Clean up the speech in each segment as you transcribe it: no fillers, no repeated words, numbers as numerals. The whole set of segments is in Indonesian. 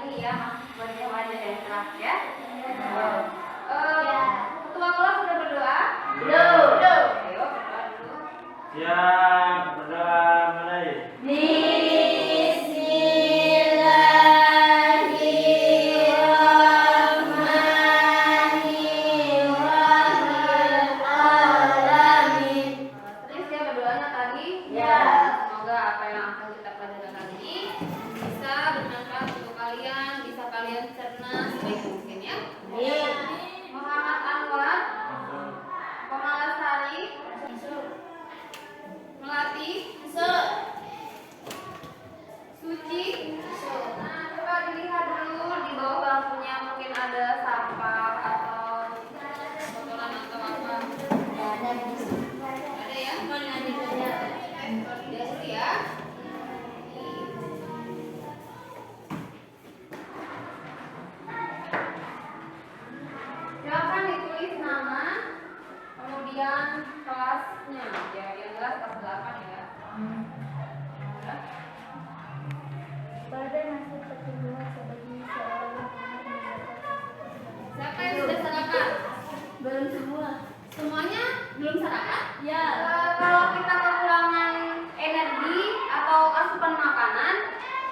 lagi ya, masih wajah dan cerah ya. Ketua kelas sudah berdoa? Belum. Ayo berdoa dulu. Siap, berdoa mulai. Terus ya berdoanya tadi. Semoga apa yang akan kita pelajari kali ini bisa bermanfaat untuk kalian, bisa kalian cerna sebaik mungkin ya. Muhammad Anwar, Komalasari, Melati, Suci. Nah, coba dilihat dulu di bawah bangkunya mungkin ada sampah atau kotoran atau apa. Ada ya? Lihat dulu ya. Silakan ditulis nama, kemudian kelasnya. Ya, yang jelas kelas 8 ya. Siapa yang sudah sarapan? Belum semua. Semuanya belum sarapan? Ya. Kalau kita kekurangan energi atau asupan makanan,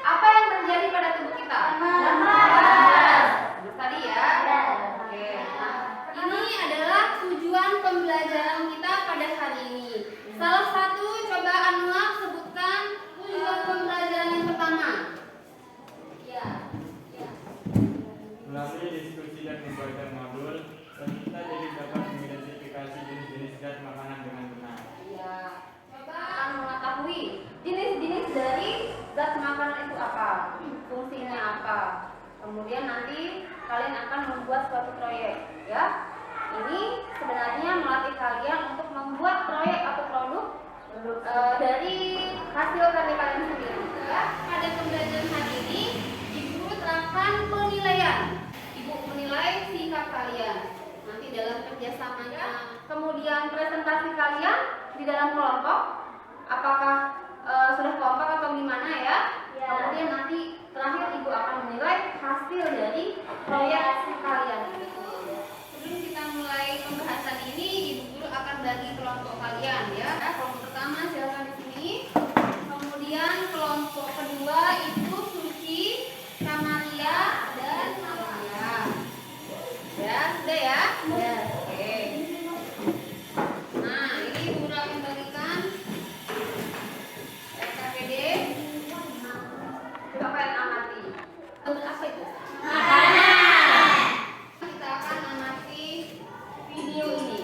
apa yang terjadi pada tubuh kita? Lemas. Terus tadi ya. Ya. Oke. Nah, ini adalah tujuan pembelajaran kita pada hari ini. Salah satu coba Anwar sebutkan tujuan pembelajaran yang pertama. Ya. Melalui diskusi dan membuat modul, peserta jadi dapat mengidentifikasi jenis-jenis zat makanan dengan benar. Ya. Coba akan mengetahui jenis-jenis dari zat makanan itu apa, fungsinya apa. Kemudian nanti kalian akan membuat suatu proyek, ya. Ini sebenarnya melatih kalian untuk membuat proyek atau produk dari hasil karya kalian sendiri, ya. Pada pembelajaran hari ini, Ibu terapkan penilaian. Ibu menilai sikap kalian. Nanti dalam kerjasamanya, kemudian presentasi kalian di dalam kelompok, apakah sudah kompak atau gimana ya? Kemudian nanti terakhir Ibu akan menilai hasil dari proyek kalian. Sebelum kita mulai pembahasan ini, Ibu Guru akan bagi kelompok kalian ya. Kelompok pertama silakan di sini. Kemudian kelompok kedua itu Suci, Kamaria, dan Amalia. Ya, sudah ya? Ya. Oke. Nah, ini Ibu Guru akan bagikan RKPD. Coba kalian amati. Untuk apa itu? Kita akan amati video ini.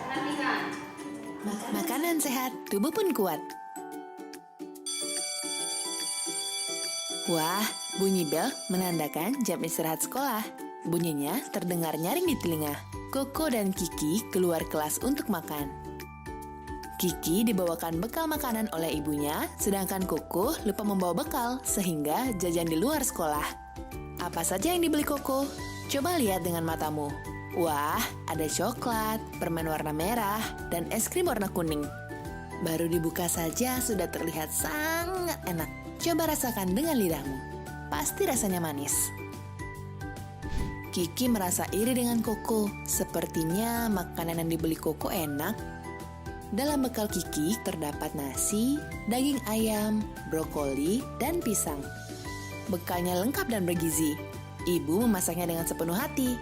Perhatikan. Makanan sehat, tubuh pun kuat. Wah, bunyi bel menandakan jam istirahat sekolah. Bunyinya terdengar nyaring di telinga. Koko dan Kiki keluar kelas untuk makan. Kiki dibawakan bekal makanan oleh ibunya, sedangkan Koko lupa membawa bekal sehingga jajan di luar sekolah. Apa saja yang dibeli Koko? Coba lihat dengan matamu. Wah, ada coklat, permen warna merah, dan es krim warna kuning. Baru dibuka saja sudah terlihat sangat enak. Coba rasakan dengan lidahmu. Pasti rasanya manis. Kiki merasa iri dengan Koko. Sepertinya makanan yang dibeli Koko enak. Dalam bekal Kiki terdapat nasi, daging ayam, brokoli, dan pisang. Bekalnya lengkap dan bergizi. Ibu memasaknya dengan sepenuh hati.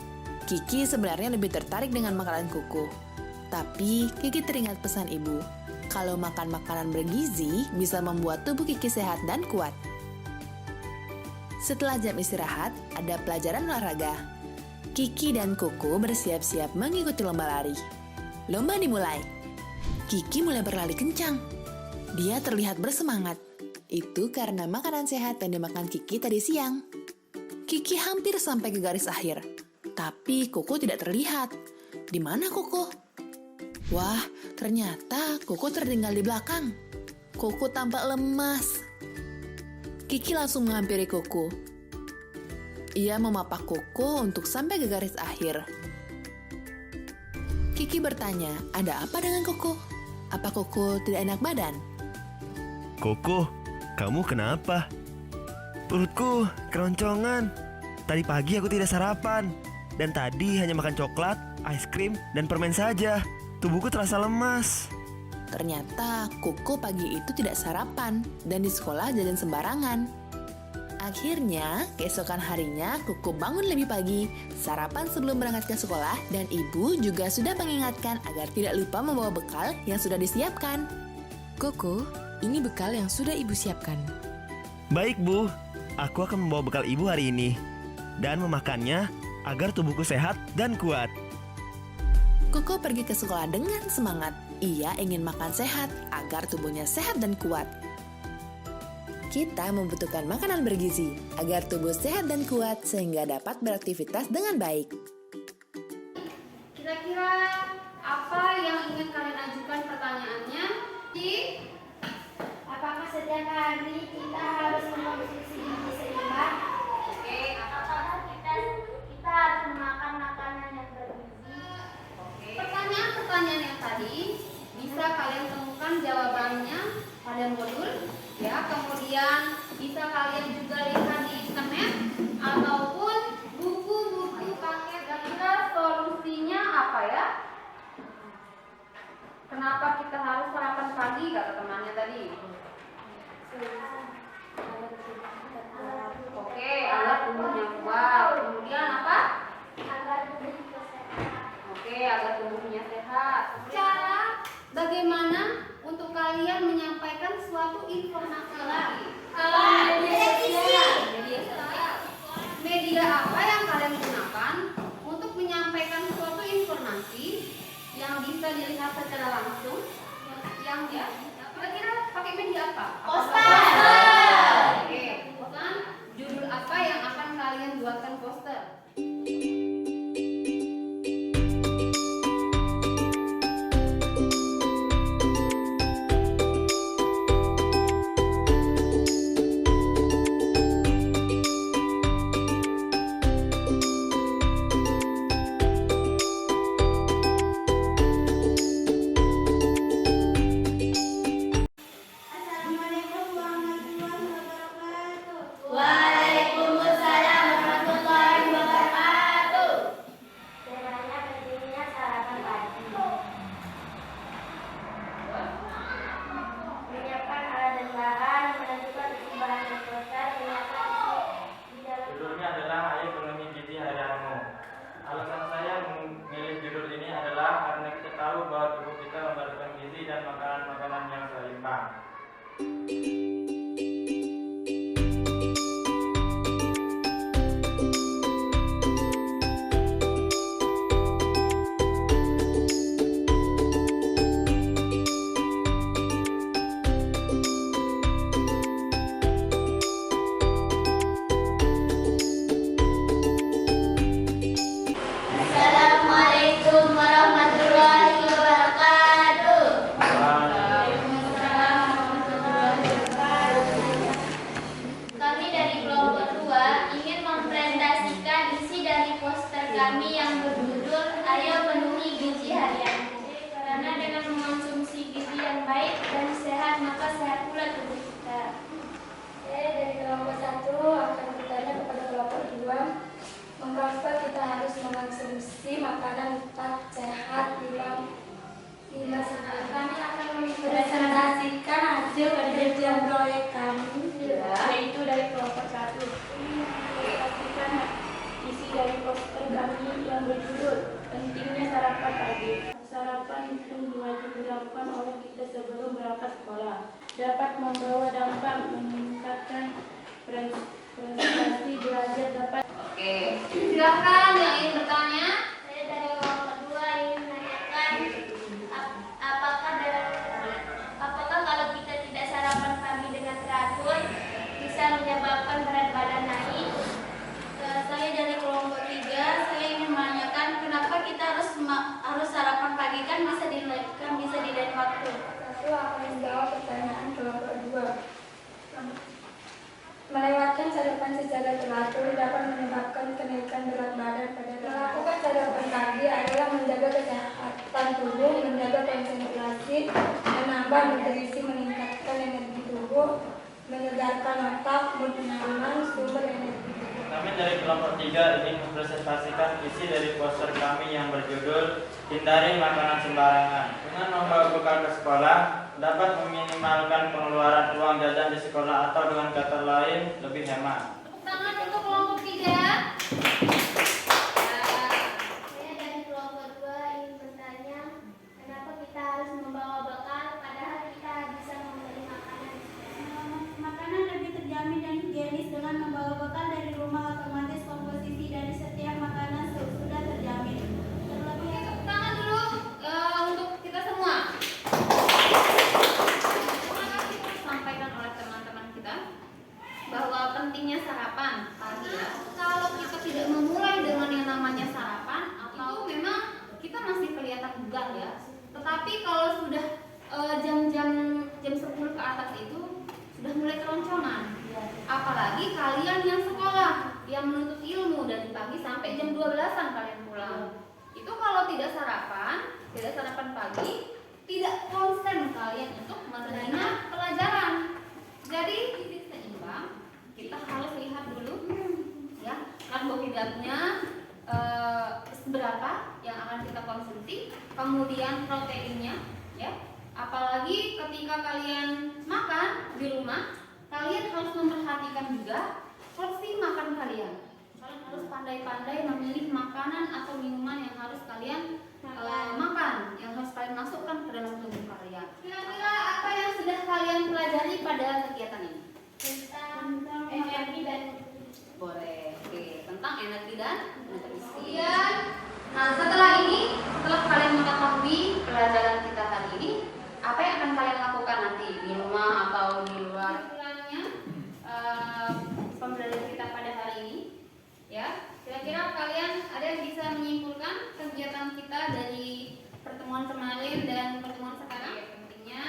Kiki sebenarnya lebih tertarik dengan makanan Koko. Tapi Kiki teringat pesan ibu. Kalau makan makanan bergizi bisa membuat tubuh Kiki sehat dan kuat. Setelah jam istirahat, ada pelajaran olahraga. Kiki dan Koko bersiap-siap mengikuti lomba lari. Lomba dimulai. Kiki mulai berlari kencang. Dia terlihat bersemangat. Itu karena makanan sehat yang dimakan Kiki tadi siang. Kiki hampir sampai ke garis akhir. Tapi Koko tidak terlihat. Di mana Koko? Wah, ternyata Koko tertinggal di belakang. Koko tampak lemas. Kiki langsung menghampiri Koko. Ia memapak Koko untuk sampai ke garis akhir. Kiki bertanya, ada apa dengan Koko? Apa Koko tidak enak badan? Koko, kamu kenapa? Perutku keroncongan. Tadi pagi aku tidak sarapan. Dan tadi hanya makan coklat, es krim, dan permen saja. Tubuhku terasa lemas. Ternyata Koko pagi itu tidak sarapan dan di sekolah jajan sembarangan. Akhirnya, keesokan harinya Koko bangun lebih pagi, sarapan sebelum berangkat ke sekolah, dan ibu juga sudah mengingatkan agar tidak lupa membawa bekal yang sudah disiapkan. Koko, ini bekal yang sudah ibu siapkan. Baik, Bu. Aku akan membawa bekal ibu hari ini. Dan memakannya agar tubuhku sehat dan kuat. Koko pergi ke sekolah dengan semangat. Ia ingin makan sehat agar tubuhnya sehat dan kuat. Kita membutuhkan makanan bergizi agar tubuh sehat dan kuat sehingga dapat beraktivitas dengan baik. Kira-kira apa yang ingin kalian ajukan pertanyaannya? Apakah setiap hari kita harus mengkonsumsi gizi seimbang? Oke, Apakah kita harus makan makanan yang bergizi? pertanyaan yang tadi bisa kalian temukan jawabannya pada modul ya. Kemudian bisa kalian juga lihat di internet ataupun buku-buku paket. Kira-kira solusinya apa ya? Kenapa kita harus sarapan pagi kata temannya tadi? Oke, agar tubuhnya kuat. Kemudian apa? Agar tubuh kita sehat. Oke, agar tubuhnya sehat. Cara bagaimana untuk kalian menyampaikan suatu informasi lagi? Media sosial. Media apa yang kalian gunakan untuk menyampaikan suatu informasi yang bisa dilihat secara langsung? Yang kira-kira pakai media apa? Oke, poster. Judul apa yang akan kalian buatkan poster? Assalamualaikum warahmatullahi wabarakatuh. Waalaikumsalam warahmatullahi wabarakatuh. Temanya pentingnya sarapan pagi. Menyiapkan alat dan bahan, menentukan isi bahan dan poster, menyiapkan isi di dalam. Judulnya adalah Ayo Penuhi Gizi Harianmu. Alasan saya memilih judul ini adalah karena kita tahu bahwa tubuh kita memerlukan gizi dan makanan-makanan yang seimbang. Assalamualaikum warahmatullahi wabarakatuh. Kami dari kelompok 2 ingin mempresentasikan isi dari poster kami yang berjudul Ayo Penuhi Gizi Harianmu. Karena dengan mengonsumsi gizi yang baik dan sehat, maka sehat pula tubuh kita. Saya dari kelompok 1 akan bertanya kepada kelompok 2, mengapa kita harus mengonsumsi makanan sehat lima sehat. Kami akan mempresentasikan hasil penelitian proyek kami, yaitu dari kelompok 1. Ini mempresentasikan isi dari poster kami yang berjudul Pentingnya Sarapan Pagi. Sarapan itu wajib dilakukan oleh kita sebelum berangkat sekolah. Dapat membawa dampak meningkatkan prestasi belajar, dapat. Oke, silakan yang ingin bertanya. Saya dari kelompok 2 ingin menanyakan apakah kalau kita tidak sarapan pagi dengan teratur bisa menyebabkan berat badan naik? Saya dari kelompok 3, saya ingin menanyakan kenapa kita harus sarapan pagi, kan bisa di lain waktu. Satu akan menjawab pertanyaan kelompok 2. Melewatkan sarapan secara teratur dapat menyebabkan kenaikan berat badan pada melakukan sarapan pagi adalah menjaga kesehatan tubuh, menjaga konsentrasi, menambah nutrisi, meningkatkan energi tubuh, menyegarkan otak, menemukan sumber energi. Kami dari kelompok 3 ingin mempresentasikan isi dari poster kami yang berjudul Hindari Makanan Sembarangan. Dengan membawa bekal ke sekolah, dapat meminimalkan pengeluaran uang jajan di sekolah atau dengan kata lain, lebih hemat. Tepuk tangan untuk kelompok 3. Saya dari kelompok 2 ingin bertanya, kenapa kita harus membawa bekal padahal kita bisa membeli makanan? Makanan lebih terjamin dan higienis dengan membawa bekal dari rumah, otomatis komposisi dari setiap makanan sudah terjamin. Terlebih Tepuk tangan dulu untuk kita semua. Terima kasih disampaikan oleh teman-teman kita bahwa pentingnya sarapan pagi ya. Kalau kita tidak memulai dengan yang namanya sarapan, atau memang kita masih kelihatan bugar ya. Tetapi kalau sudah jam 10 ke atas itu sudah mulai keroncongan. Apalagi kalian yang sekolah, yang menuntut ilmu dari pagi sampai jam 12-an kalian pulang. Itu kalau tidak sarapan pagi, tidak konsen kalian untuk menerima pelajaran. Jadi gizi seimbang kita harus lihat dulu ya karbohidratnya seberapa yang akan kita konsumsi, kemudian proteinnya ya. Apalagi ketika kalian makan di rumah, kalian harus memperhatikan juga porsi makan kalian. Kalian harus pandai-pandai memilih makanan atau minuman yang harus kalian makan, yang harus kalian masukkan ke dalam tubuh kalian. Kira-kira apa yang sudah kalian pelajari pada kegiatan ini? tentang energi dan Boleh. Oke, tentang energi dan nutrisi. kemudian Nah, setelah kalian mengetahui pelajaran kita hari ini, apa yang akan kalian lakukan nanti di rumah atau di luar? Kesimpulannya, pembelajaran kita pada hari ini, ya. Kira-kira kalian ada yang bisa menyimpulkan kegiatan kita dari pertemuan kemarin dan pertemuan sekarang? Ya, pentingnya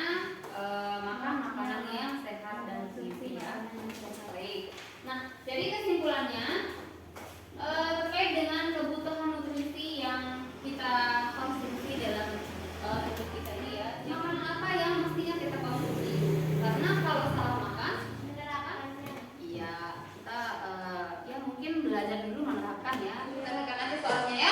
makan makanan yang sehat dan gizi ya. Baik. Nah, jadi kesimpulannya terkait dengan kebutuhan nutrisi yang kita konsumsi dalam hidup kita ini ya, makanan apa yang mestinya kita konsumsi? Karena kalau salah makan, iya kita ya mungkin belajar dulu menerapkan ya. Kita tekan aja soalnya ya.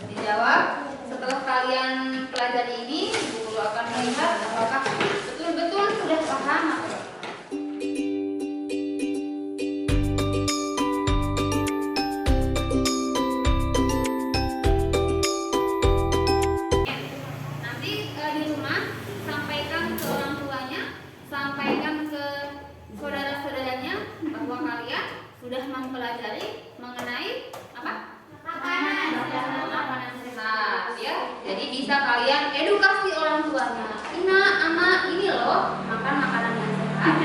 Dijawab setelah kalian pelajari ini, ibu guru akan melihat apakah betul-betul sudah paham atau tidak. Nanti di rumah sampaikan ke orang tuanya, sampaikan ke saudara-saudaranya bahwa kalian sudah mempelajari mengenai apa? Makanan sehat ya. Jadi bisa kalian edukasi orang tuanya. Ina, ama, ini loh makan makanan yang sehat,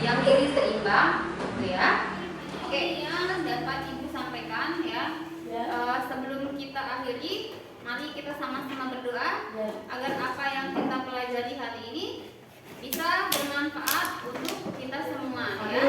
yang gizi seimbang, gitu ya. Oke, yang dapat ibu sampaikan ya. Sebelum kita akhiri, mari kita sama-sama berdoa agar apa yang kita pelajari hari ini bisa bermanfaat untuk kita semua ya.